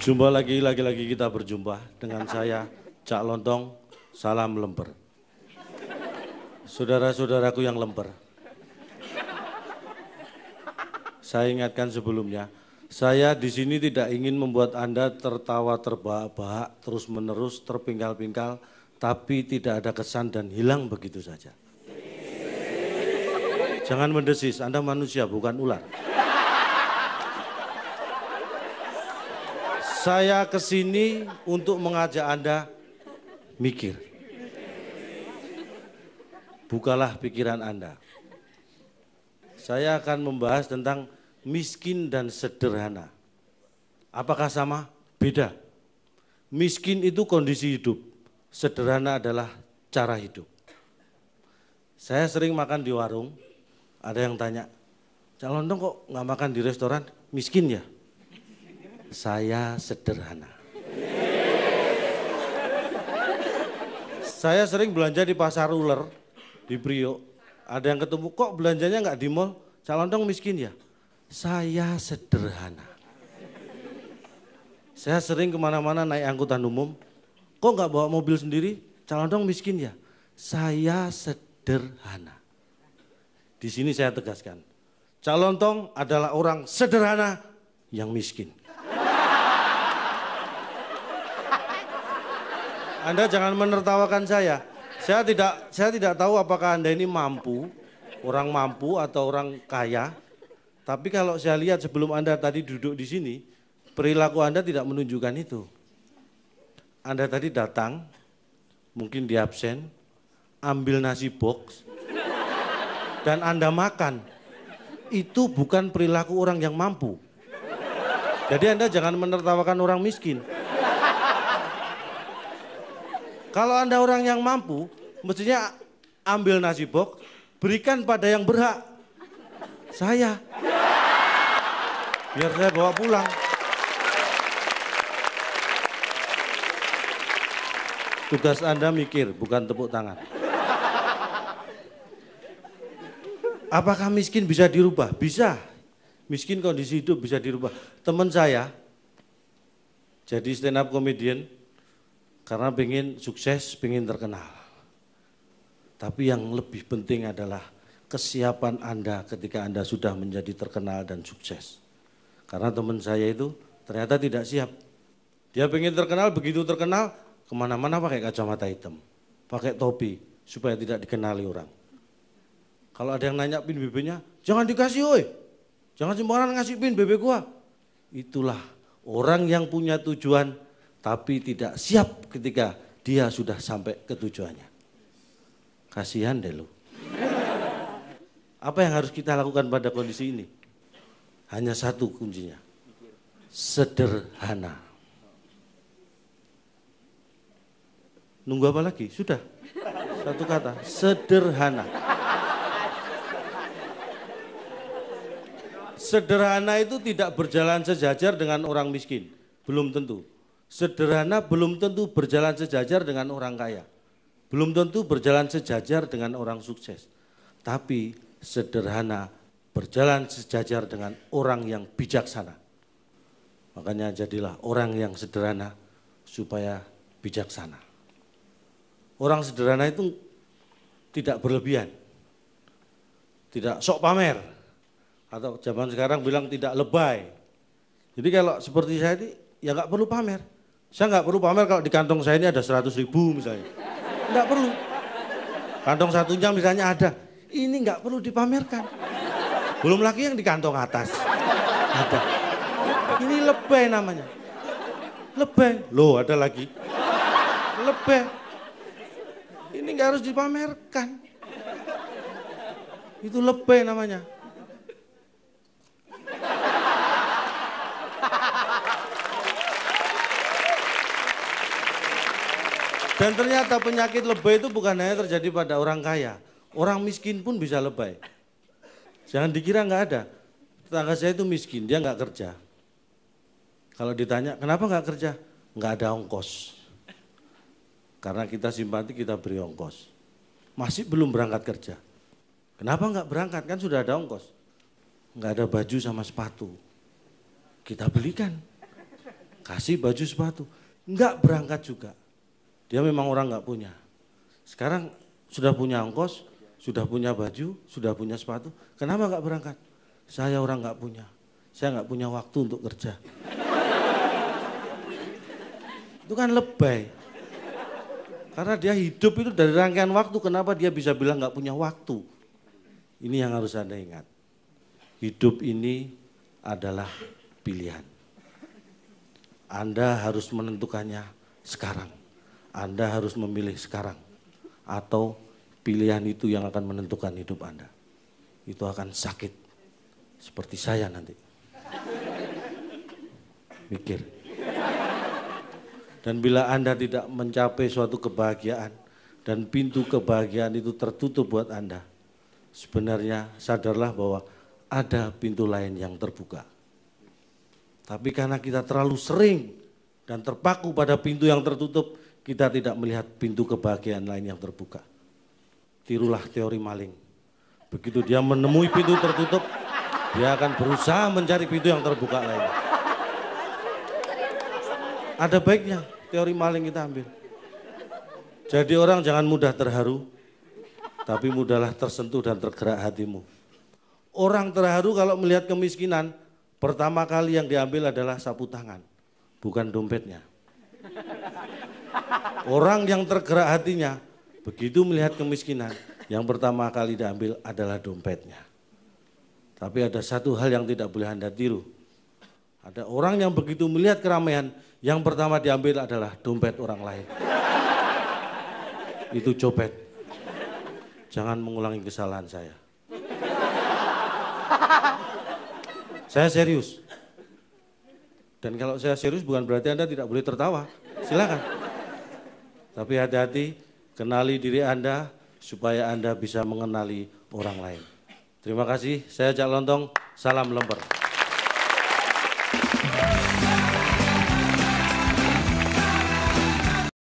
Jumpa lagi kita berjumpa dengan saya, Cak Lontong, salam lemper. Saudara-saudaraku yang lemper. Saya ingatkan sebelumnya, saya di sini tidak ingin membuat Anda tertawa terbahak-bahak, terus-menerus, terpingkal-pingkal, tapi tidak ada kesan dan hilang begitu saja. Jangan mendesis, Anda manusia bukan ular. Saya kesini untuk mengajak Anda mikir. Bukalah pikiran Anda. Saya akan membahas tentang miskin dan sederhana. Apakah sama? Beda. Miskin itu kondisi hidup, sederhana adalah cara hidup. Saya sering makan di warung, ada yang tanya, Cak Lontong kok nggak makan di restoran? Miskin ya? Saya sederhana. Saya sering belanja di pasar uler, di Priok. Ada yang ketemu, kok belanjanya nggak di mall? Cak Lontong miskin ya? Saya sederhana. Saya sering kemana-mana naik angkutan umum, kok nggak bawa mobil sendiri? Cak Lontong miskin ya? Saya sederhana. Di sini saya tegaskan, Cak Lontong adalah orang sederhana yang miskin. Anda jangan menertawakan saya. Saya tidak tahu apakah Anda ini mampu, orang mampu atau orang kaya. Tapi kalau saya lihat sebelum Anda tadi duduk di sini, perilaku Anda tidak menunjukkan itu. Anda tadi datang, mungkin di absen, ambil nasi box, dan Anda makan. Itu bukan perilaku orang yang mampu. Jadi Anda jangan menertawakan orang miskin. Kalau Anda orang yang mampu, mestinya ambil nasi box, berikan pada yang berhak. Saya. Biar saya bawa pulang. Tugas Anda mikir, bukan tepuk tangan. Apakah miskin bisa dirubah? Bisa. Miskin kondisi hidup bisa dirubah. Teman saya, jadi stand up comedian, karena pengen sukses, pengen terkenal. Tapi yang lebih penting adalah kesiapan Anda ketika Anda sudah menjadi terkenal dan sukses. Karena teman saya itu ternyata tidak siap. Dia pengen terkenal, begitu terkenal, kemana-mana pakai kacamata hitam, pakai topi, supaya tidak dikenali orang. Kalau ada yang nanya pin BB-nya, jangan dikasih oi, jangan sembarangan ngasih pin BB gua. Itulah orang yang punya tujuan, tapi tidak siap ketika dia sudah sampai ke tujuannya. Kasihan deh lu. Apa yang harus kita lakukan pada kondisi ini? Hanya satu kuncinya. Sederhana. Nunggu apa lagi? Sudah. Satu kata, sederhana. Sederhana itu tidak berjalan sejajar dengan orang miskin. Belum tentu. Sederhana belum tentu berjalan sejajar dengan orang kaya. Belum tentu berjalan sejajar dengan orang sukses. Tapi sederhana berjalan sejajar dengan orang yang bijaksana. Makanya jadilah orang yang sederhana supaya bijaksana. Orang sederhana itu tidak berlebihan. Tidak sok pamer. Atau zaman sekarang bilang tidak lebay. Jadi kalau seperti saya ini ya nggak perlu pamer. Saya nggak perlu pamer kalau di kantong saya ini ada 100.000 misalnya. Nggak perlu. Kantong satunya misalnya ada. Ini nggak perlu dipamerkan. Belum lagi yang di kantong atas. Ada. Ini lebay namanya. Lebay. Loh ada lagi. Lebay. Ini nggak harus dipamerkan. Itu lebay namanya. Dan ternyata penyakit lebay itu bukan hanya terjadi pada orang kaya. Orang miskin pun bisa lebay. Jangan dikira nggak ada. Tetangga saya itu miskin, dia nggak kerja. Kalau ditanya, kenapa nggak kerja? Nggak ada ongkos. Karena kita simpati, kita beri ongkos. Masih belum berangkat kerja. Kenapa nggak berangkat? Kan sudah ada ongkos. Nggak ada baju sama sepatu. Kita belikan. kasih baju sepatu. Enggak berangkat juga. Dia memang orang enggak punya. Sekarang sudah punya ongkos, sudah punya baju, sudah punya sepatu. Kenapa enggak berangkat? Saya orang enggak punya. Saya enggak punya waktu untuk kerja. Itu kan lebay. Karena dia hidup itu dari rangkaian waktu, kenapa dia bisa bilang nggak punya waktu? Ini yang harus Anda ingat. Hidup ini adalah pilihan. Anda harus menentukannya sekarang. Anda harus memilih sekarang. Atau pilihan itu yang akan menentukan hidup Anda. Itu akan sakit. Seperti saya nanti. Mikir. Dan bila Anda tidak mencapai suatu kebahagiaan dan pintu kebahagiaan itu tertutup buat Anda, sebenarnya sadarlah bahwa ada pintu lain yang terbuka. Tapi karena kita terlalu sering dan terpaku pada pintu yang tertutup, kita tidak melihat pintu kebahagiaan lain yang terbuka. Tirulah teori maling. Begitu dia menemui pintu tertutup, dia akan berusaha mencari pintu yang terbuka lainnya. Ada baiknya teori maling kita ambil. Jadi orang jangan mudah terharu, tapi mudahlah tersentuh dan tergerak hatimu. Orang terharu kalau melihat kemiskinan, pertama kali yang diambil adalah sapu tangan, bukan dompetnya. Orang yang tergerak hatinya, begitu melihat kemiskinan, yang pertama kali diambil adalah dompetnya. Tapi ada satu hal yang tidak boleh Anda tiru. Ada orang yang begitu melihat keramaian, yang pertama diambil adalah dompet orang lain. Itu copet. Jangan mengulangi kesalahan saya. Saya serius. Dan kalau saya serius bukan berarti Anda tidak boleh tertawa. Silakan. Tapi hati-hati, kenali diri Anda supaya Anda bisa mengenali orang lain. Terima kasih, saya Cak Lontong, salam lemper.